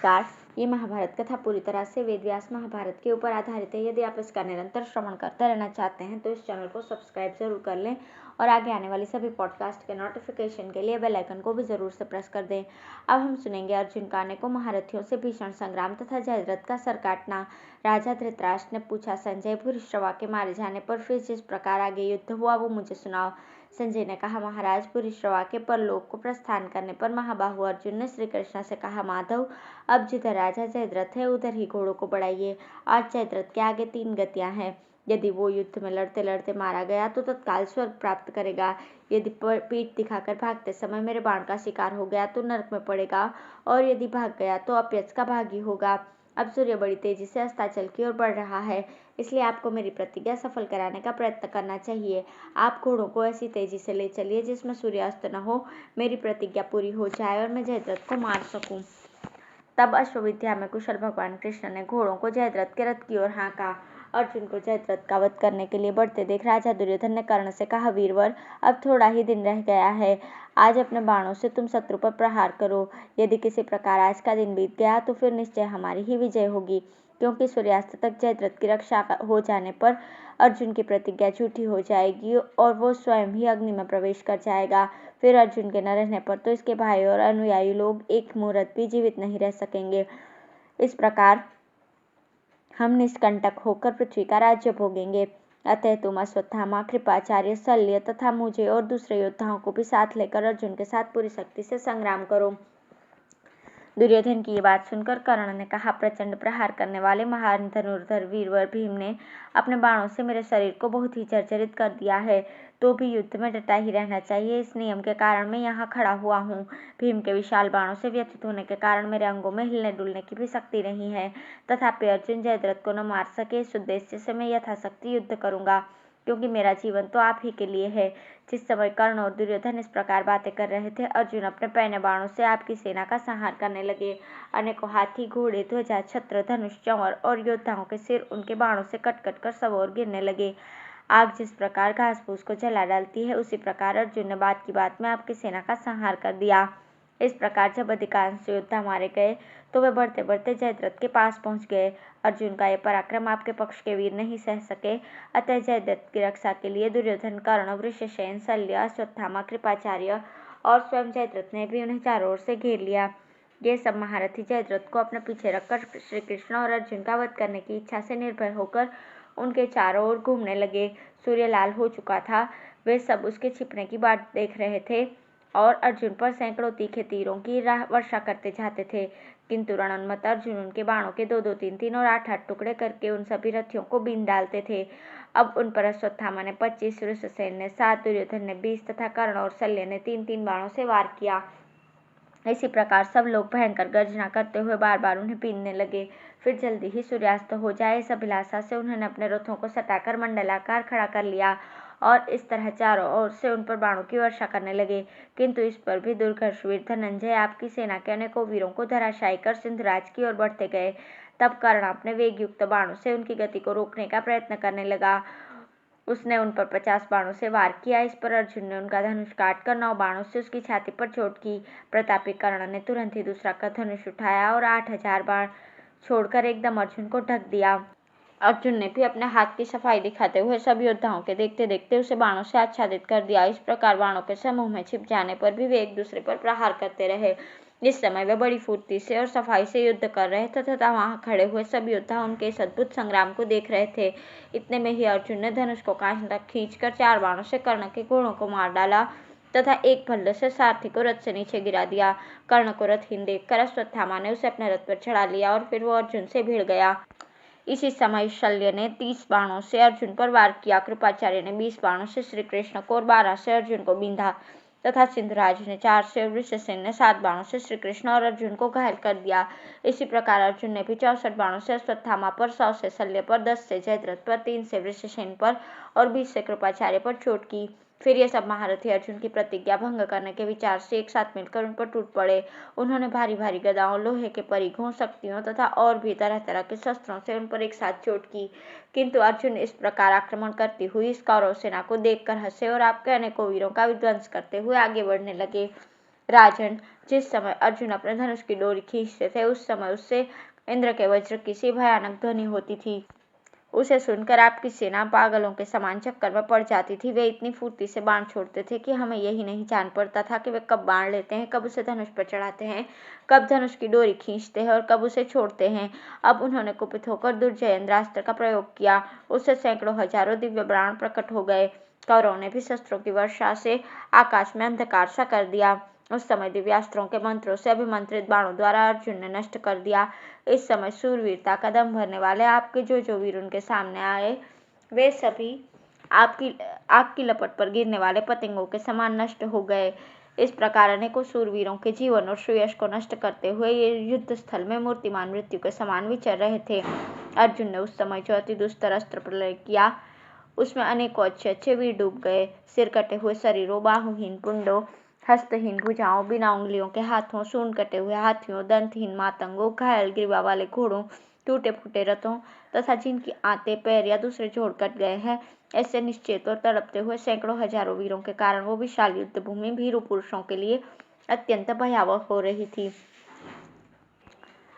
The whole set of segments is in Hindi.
नमस्कार। ये महाभारत कथा पूरी तरह से वेद व्यास महाभारत के ऊपर आधारित है। यदि आप इसका निरंतर श्रवण करते रहना चाहते हैं तो इस चैनल को सब्सक्राइब जरूर कर लें और आगे आने वाली सभी पॉडकास्ट के नोटिफिकेशन के लिए बेल आइकन को भी जरूर से प्रेस कर दें। अब हम सुनेंगे अर्जुन का अनेकों महारथियों से भीषण संग्राम तथा जयद्रथ का सर काटना। राजा धृतराष्ट्र ने पूछा, संजय, भूरिश्रवा के मारे जाने पर फिर जिस प्रकार आगे युद्ध हुआ वो मुझे सुनाओ। संजय ने कहा, महाराज, भूरिश्रवा के परलोक को प्रस्थान करने पर महाबाहु अर्जुन ने श्री कृष्ण से कहा, माधव, अब जिधर राजा जयद्रथ है उधर ही घोड़ों को बढ़ाइए। आज जयद्रथ के आगे 3 गतियां हैं। यदि वो युद्ध में लड़ते लड़ते मारा गया तो तत्काल स्वर्ग प्राप्त करेगा। यदि पीठ दिखाकर भागते समय मेरे बाण का शिकार हो गया तो नरक में पड़ेगा, और यदि भाग गया तो अपयश का भागी होगा। अब सूर्य बड़ी तेजी से अस्ताचल की ओर बढ़ रहा है, इसलिए आपको मेरी प्रतिज्ञा सफल कराने का प्रयत्न करना चाहिए। आप घोड़ों को ऐसी तेजी से ले चलिए जिसमें सूर्यास्त न हो। मेरी प्रतिज्ञा पूरी हो जाए और मैं जयद्रथ को मार सकूं। तब अश्वविद्या में कुशल भगवान कृष्ण ने घोड़ों को जयद्रथ के रथ की ओर हाँका। अर्जुन को जयद्रथ का वध करने के लिए बढ़ते देख राजा दुर्योधन ने कर्ण से कहा, वीरवर, अब थोड़ा ही दिन रह गया है। आज अपने बाणों से तुम शत्रु पर प्रहार करो। यदि किसी प्रकार आज का दिन बीत गया तो फिर निश्चय हमारी ही विजय होगी, क्योंकि सूर्यास्त तक जयद्रथ की रक्षा हो जाने पर अर्जुन की प्रतिज्ञा झूठी हो जाएगी और वो स्वयं ही अग्नि में प्रवेश कर जाएगा। फिर अर्जुन के न रहने पर तो इसके भाई और अनुयायी लोग एक मुहूर्त भी जीवित नहीं रह सकेंगे। इस प्रकार हम निष्कंटक होकर पृथ्वी का राज्य भोगेंगे। अतः तुम अश्वत्थामा, कृपाचार्य, शल्य तथा मुझे और दूसरे योद्धाओं को भी साथ लेकर अर्जुन के साथ पूरी शक्ति से संग्राम करो। दुर्योधन की ये बात सुनकर कर्ण ने कहा, प्रचंड प्रहार करने वाले महान धनुर्धर वीरवर भीम ने अपने बाणों से मेरे शरीर को बहुत ही जर्जरित कर दिया है, तो भी युद्ध में डटा ही रहना चाहिए। इस नियम के कारण मैं यहाँ खड़ा हुआ हूँ। भीम के विशाल बाणों से व्यथित होने के कारण मेरे अंगों में हिलने डुलने की भी शक्ति नहीं है। तथापि अर्जुन जयद्रथ को न मार सके, इस उद्देश्य से मैं यथाशक्ति युद्ध करूंगा, क्योंकि मेरा जीवन तो आप ही के लिए है। जिस समय कर्ण और दुर्योधन इस प्रकार बातें कर रहे थे, अर्जुन अपने पैने बाणों से आपकी सेना का संहार करने लगे। अनेकों हाथी, घोड़े, ध्वजा, छत्र, धनुष, चंवर और योद्धाओं के सिर उनके बाणों से कट कट कर सब ओर गिरने लगे। आग जिस प्रकार घास फूस को जला डालती है, उसी प्रकार अर्जुन ने बात की बात में आपकी सेना का संहार कर दिया। इस प्रकार जब अधिकांश योद्धा मारे गए तो वे बढ़ते बढ़ते जयद्रथ के पास पहुंच गए। अर्जुन का यह पराक्रम आपके पक्ष के वीर नहीं सह सके, अतः जयद्रथ की रक्षा के लिए दुर्योधन, कर्ण, वृषसेन, शल्य, अश्वत्थामा, कृपाचार्य और स्वयं जयद्रथ ने भी उन्हें चारों ओर से घेर लिया। ये सब महारथी जयद्रथ को अपने पीछे रखकर श्री कृष्ण और अर्जुन का वध करने की इच्छा से निर्भय होकर उनके चारों ओर घूमने लगे। सूर्य लाल हो चुका था। वे सब उसके छिपने की बाट देख रहे थे और अर्जुन पर सैकड़ों तीखे तीरों की वर्षा करते जाते थे, किंतु रणोन्मत्त अर्जुन उनके बाणों के 2-2, 3-3 और 8-8 टुकड़े करके उन सभी रथियों को बीन डालते थे। अब उन पर अश्वत्थामा ने 25, वृषसेन ने 7, दुर्योधन ने 20 तथा कर्ण और शल्य ने 3-3 बाणों से वार किया। इसी प्रकार सब लोग भयंकर गर्जना करते हुए बार बार उन्हें बीनने लगे। फिर जल्दी ही सूर्यास्त हो जाए, इस अभिलाषा से उन्होंने अपने रथों को सटाकर मंडलाकार खड़ा कर लिया और इस तरह चारों ओर से उन पर बाणों की वर्षा करने लगे। किंतु इस पर भी दुर्धर्ष वीर धनंजय आपकी सेना के अनेकों वीरों को धराशायी कर सिंधुराज की ओर बढ़ते गए। तब कर्ण अपने वेग युक्त बाणों से उनकी गति को रोकने का प्रयत्न करने लगा। उसने उन पर 50 बाणों से वार किया। इस पर अर्जुन ने उनका धनुष काटकर 9 बाणों से उसकी छाती पर चोट की। प्रतापी कर्ण ने तुरंत ही दूसरा का धनुष उठाया और 8000 बाण छोड़कर एकदम अर्जुन को ढक दिया। अर्जुन ने भी अपने हाथ की सफाई दिखाते हुए सब योद्धाओं के देखते देखते उसे बाणों से आच्छादित कर दिया। इस प्रकार बाणों के समूह में छिप जाने पर भी वे एक दूसरे पर प्रहार करते रहे। इस समय वे बड़ी फुर्ती से और सफाई से युद्ध कर रहे थे तथा वहां खड़े हुए सब योद्धा उनके इस अद्भुत संग्राम को देख रहे थे। इतने में ही अर्जुन ने धनुष को कांच तक खींचकर 4 बाणों से कर्ण के घोड़ों को मार डाला तथा एक भल्ले से सारथी को रथ से नीचे गिरा दिया। कर्ण को रथहीन देखकर अश्वत्थामा ने उसे अपने रथ पर चढ़ा लिया और फिर वो अर्जुन से भिड़ गया। इसी समय शल्य ने 30 बाणों से अर्जुन पर वार किया। कृपाचार्य ने 20 बाणों से श्री कृष्ण को और 12 से अर्जुन को बींधा तथा सिंधुराज ने 4 से और वृषसेन ने 7 बाणों से श्री कृष्ण और अर्जुन को घायल कर दिया। इसी प्रकार अर्जुन ने भी 64 बाणों से अश्वत्थामा पर, 100 से शल्य पर, 10 से जयद्रथ पर, 3 से वृषसेन पर और 20 से कृपाचार्य पर चोट की। फिर ये सब महारथी अर्जुन की प्रतिज्ञा भंग करने के विचार से एक साथ मिलकर उन पर टूट पड़े। उन्होंने भारी भारी गदाओं, लोहे के परिघों, शक्तियों तथा और भी तरह तरह के शस्त्रों से उन पर एक साथ चोट की। किंतु अर्जुन इस प्रकार आक्रमण करती हुई इस कौरव सेना को देखकर हंसे और आपके अनेकों वीरों का विध्वंस करते हुए आगे बढ़ने लगे। राजन, जिस समय अर्जुन अपने धनुष की डोरी खींचते थे उस समय उससे इंद्र के वज्र की सी भयानक ध्वनि होती थी। उसे सुनकर आपकी सेना पागलों के समान चक्कर में पड़ जाती थी। वे इतनी फुर्ती से बाण छोड़ते थे कि हमें यही नहीं जान पड़ता था कि वे कब बाण लेते हैं, कब उसे धनुष पर चढ़ाते हैं, कब धनुष की डोरी खींचते हैं और कब उसे छोड़ते हैं। अब उन्होंने कुपित होकर दुर्जयेंद्रास्त्र का प्रयोग किया। उससे सैकड़ों हजारों दिव्य बाण प्रकट हो गए। कौरवों ने भी शस्त्रों की वर्षा से आकाश में अंधकार सा कर दिया। उस समय दिव्यास्त्रों के मंत्रों से अभिमंत्रित बाणों द्वारा अर्जुन ने नष्ट कर दिया। इस समय सूरवीरता का दम भरने वाले आपके जो वीर उनके सामने आए वे सभी आपकी आग की लपट पर गिरने वाले पतंगों के समान नष्ट हो गए। इस प्रकार अनेकों सूरवीरों के जीवन और श्रेयस को नष्ट करते हुए ये युद्ध स्थल में मूर्तिमान मृत्यु के समान विचर रहे थे। अर्जुन ने उस समय जो अति दुस्तर अस्त्र प्रयोग किया उसमें अनेकों अच्छे वीर डूब गए। सिर कटे हुए शरीरों, बाहुहीन पुंडों, हस्तहीन भुजाओं, बिना उंगलियों के हाथों, सूंड कटे हुए हाथियों, दंतहीन मातंगों, घायल ग्रीवा वाले घोड़ों, टूटे फूटे रथों तथा जिनकी आंतें, पैर या दूसरे जोड़ कट गए हैं, ऐसे निश्चेत और तड़पते हुए सैकड़ों हजारों वीरों के कारण वो विशाल युद्ध भूमि भीरू पुरुषों के लिए अत्यंत भयावह हो रही थी।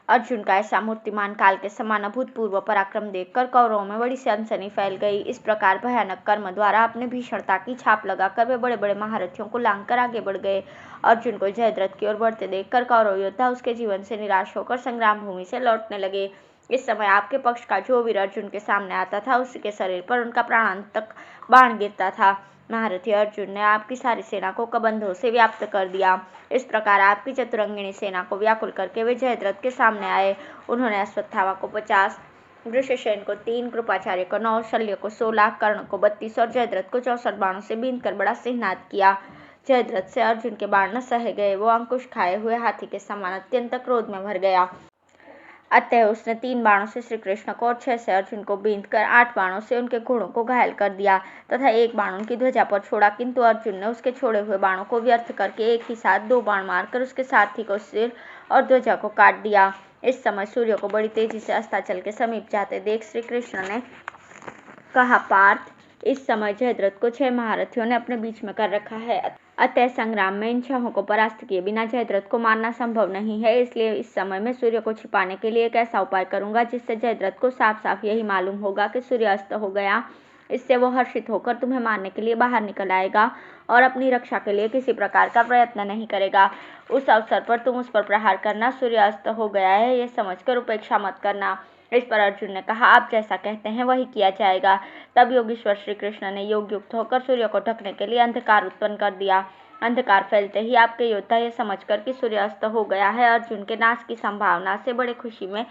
अर्जुन का ऐसा मूर्तिमान काल के समान अभूतपूर्व पराक्रम देखकर कौरवों में बड़ी सनसनी फैल गई। इस प्रकार भयानक कर्म द्वारा अपने भीषणता की छाप लगाकर वे बड़े बड़े महारथियों को लांघकर आगे बढ़ गए। अर्जुन को जयद्रथ की ओर बढ़ते देखकर कौरव योद्धा उसके जीवन से निराश होकर संग्राम भूमि से लौटने लगे। इस समय आपके पक्ष का जो वीर अर्जुन के सामने आता था उसके शरीर पर उनका प्राणांतक बाण गिरता था। महारथी अर्जुन ने आपकी सारी सेना को कबंधों से व्याप्त कर दिया। इस प्रकार आपकी चतुरंगिणी सेना को व्याकुल करके वे जयद्रथ के सामने आए। उन्होंने अश्वत्थामा को 50, वृषसेन को 3, कृपाचार्य को 9, शल्य को 16, कर्ण को 32 और जयद्रथ को 64 बाणों से बींधकर बड़ा सिंहनाद किया। जयद्रथ से अर्जुन के बाण न सहे गए। वो अंकुश खाए हुए हाथी के समान अत्यंत क्रोध में भर गया। अतः उसने 3 बाणों से श्री कृष्ण को और 6 से अर्जुन को बींधकर 8 बाणों से उनके घोड़ों को घायल कर दिया तथा 1 बाण उनकी ध्वजा पर छोड़ा, किंतु अर्जुन ने उसके छोड़े हुए बाणों को व्यर्थ करके एक ही साथ 2 बाण मारकर उसके सारथी को सिर और ध्वजा को काट दिया। इस समय सूर्य को बड़ी तेजी से अस्ताचल के समीप जाते देख श्री कृष्ण ने कहा, पार्थ, इस समय जयद्रथ को 6 महारथियों ने अपने बीच में कर रखा है, अतः संग्राम में इन 6 को परास्त किए बिना जयद्रथ को मारना संभव नहीं है। इसलिए इस समय मैं सूर्य को छिपाने के लिए एक ऐसा उपाय करूंगा जिससे जयद्रथ को साफ साफ यही मालूम होगा कि सूर्य अस्त हो गया। इससे वो हर्षित होकर तुम्हें मारने के लिए बाहर निकल आएगा और अपनी रक्षा के लिए किसी प्रकार का प्रयत्न नहीं करेगा। उस अवसर पर तुम उस पर प्रहार करना। सूर्य अस्त हो गया है यह समझकर उपेक्षा मत करना। इस पर अर्जुन ने कहा, आप जैसा कहते हैं वही किया जाएगा। तब योगीश्वर श्री कृष्ण ने योग युक्त होकर सूर्य को ढकने के लिए अंधकार उत्पन्न कर दिया। अंधकार फैलते ही आपके योद्धा यह समझकर कि सूर्य अस्त हो गया है अर्जुन के नाश की संभावना से बड़े खुशी में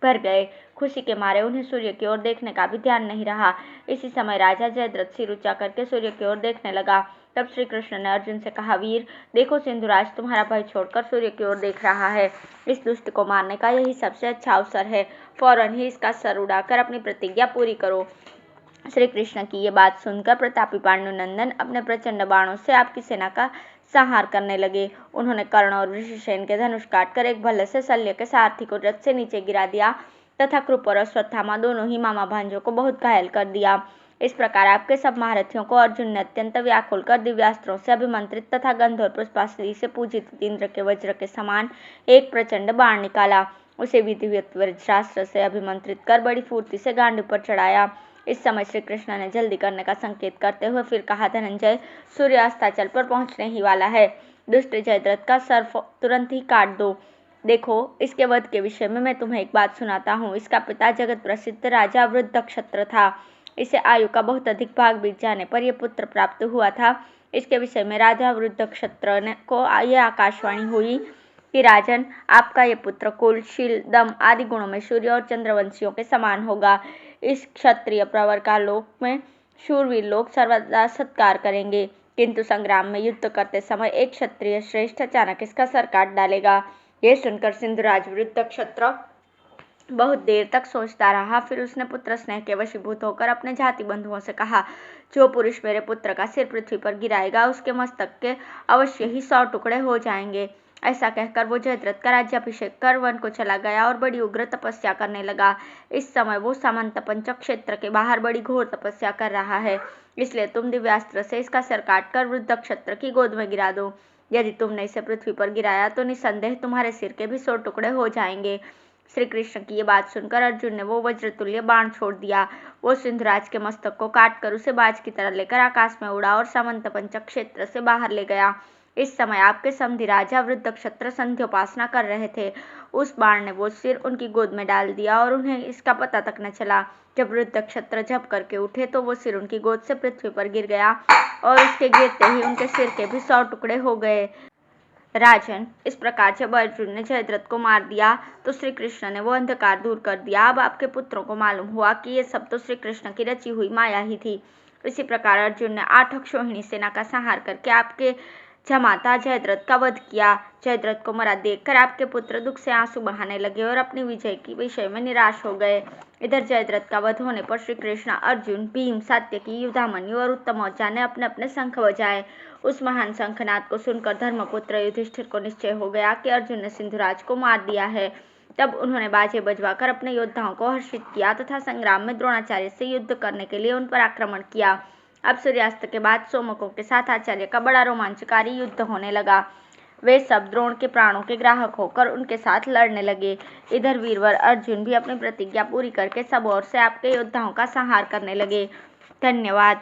भर गए। खुशी के मारे उन्हें सूर्य की ओर देखने का भी ध्यान नहीं रहा। इसी समय राजा जयद्रथ सिर ऊंचा करके सूर्य की ओर देखने लगा। तब श्री कृष्ण ने अर्जुन से कहा, वीर, देखो सिंधुराज तुम्हारा भय छोड़कर सूर्य की ओर देख रहा है। इस दुष्ट को मारने का यही सबसे अच्छा अवसर है। फौरन ही इसका सर उड़ाकर अपनी प्रतिज्ञा पूरी करो। श्री कृष्ण की ये बात सुनकर प्रतापी पांडुनंदन अपने प्रचंड बाणों से आपकी सेना का संहार करने लगे। उन्होंने कर्ण और वृषसेन के धनुष काटकर एक भल्ले से शल्य के सारथी को रथ से नीचे गिरा दिया तथा कृप और अश्वत्थामा दोनों ही मामा भांजों को बहुत घायल कर दिया। इस प्रकार आपके सब महारथियों को अर्जुन ने अत्यंत व्याकुल कर दिव्यास्त्रों से अभिमंत्रित तथा गंधर्व पुष्पास्त्री से पूजित इंद्र के वज्र के समान एक प्रचंड बाण निकाला। उसे विधिवत वज्रास्त्र से अभिमंत्रित कर बड़ी फुर्ती से गांडी पर चढ़ाया। इस समय श्री कृष्ण ने जल्दी करने का संकेत करते हुए फिर कहा, धनंजय, सूर्य अस्ताचल पर पहुंचने ही वाला है। दुष्ट जयद्रथ का सर तुरंत ही काट दो। देखो, इसके वध के विषय में मैं तुम्हें एक बात सुनाता हूँ। इसका पिता जगत प्रसिद्ध राजा वृद्धक्षत्र था। इसे आयु का बहुत अधिक भाग बीत जाने पर यह पुत्र प्राप्त हुआ था। इसके विषय में राजा वृद्धक्षत्र को यह आकाशवाणी हुई कि राजन, आपका ये पुत्र कुल, शील, दम आदि गुणों में सूर्य और चंद्रवंशियों के समान होगा। इस क्षत्रिय प्रवर का लोक में शूरवीर लोग सर्वदा सत्कार करेंगे, किंतु संग्राम में युद्ध करते समय एक क्षत्रिय श्रेष्ठ अचानक इसका सर काट डालेगा। यह सुनकर सिंधुराज वृद्धक्षत्र बहुत देर तक सोचता रहा। फिर उसने पुत्र स्नेह के वशीभूत होकर अपने जाति बंधुओं से कहा, जो पुरुष मेरे पुत्र का सिर पृथ्वी पर गिराएगा उसके मस्तक के अवश्य ही 100 टुकड़े हो जाएंगे। ऐसा कहकर वो जयद्रथ का राज्याभिषेक कर वन को चला गया और बड़ी उग्र तपस्या करने लगा। इस समय वो सामंत पंचक क्षेत्र के बाहर बड़ी घोर तपस्या कर रहा है। इसलिए तुम दिव्यास्त्र से इसका सर काटकर वृद्धक्षत्र की गोद में गिरा दो। यदि तुमने इसे पृथ्वी पर गिराया तो निसंदेह तुम्हारे सिर के भी 100 टुकड़े हो जाएंगे। श्री कृष्ण की ये बात सुनकर अर्जुन ने वो वज्रतुल्य बाण छोड़ दिया। वो सिंधुराज के मस्तक को काटकर उसे बाज की तरह लेकर आकाश में उड़ा और सामंत पंचक क्षेत्र से बाहर ले गया। इस समय आपके समधि राजा वृद्धक्षत्र संध्योपासना कर रहे थे। उस बाण ने वो सिर उनकी गोद में डाल दिया और उन्हें इसका पता तक न चला। जब वृद्धक्षत्र झप करके उठे तो वो सिर उनकी गोद से पृथ्वी पर गिर गया और उसके गिरते ही उनके सिर के भी 100 टुकड़े हो गए। राजन, इस प्रकार जब अर्जुन ने जयद्रथ को मार दिया तो श्री कृष्ण ने वो अंधकार दूर कर दिया। अब आपके पुत्रों को मालूम हुआ कि ये सब तो श्री कृष्ण की रची हुई माया ही थी। इसी प्रकार अर्जुन ने 8 अक्षौहिणी सेना का संहार करके आपके जमाता जयद्रथ का वध किया। जयद्रथ को मरा देखकर आपके पुत्र दुख से आंसू बहाने लगे और अपनी विजय के विषय में निराश हो गए। इधर जयद्रथ का वध होने पर श्री कृष्ण, अर्जुन, भीम, सात्यकी, युधामन्यु और उत्तमौजा ने अपने अपने शंख बजाए। उस महान शंखनाद को सुनकर धर्मपुत्र युधिष्ठिर को निश्चय हो गया कि अर्जुन ने सिंधुराज को मार दिया है। तब उन्होंने बाजे बजवाकर अपने योद्धाओं को हर्षित किया तथा संग्राम में द्रोणाचार्य से युद्ध करने के लिए उन पर आक्रमण किया। अब सूर्यास्त के बाद सोमकों के साथ आचार्य का बड़ा रोमांचकारी युद्ध होने लगा। वे सब द्रोण के प्राणों के ग्राहक होकर उनके साथ लड़ने लगे। इधर वीरवर अर्जुन भी अपनी प्रतिज्ञा पूरी करके सब ओर से आपके योद्धाओं का संहार करने लगे। धन्यवाद।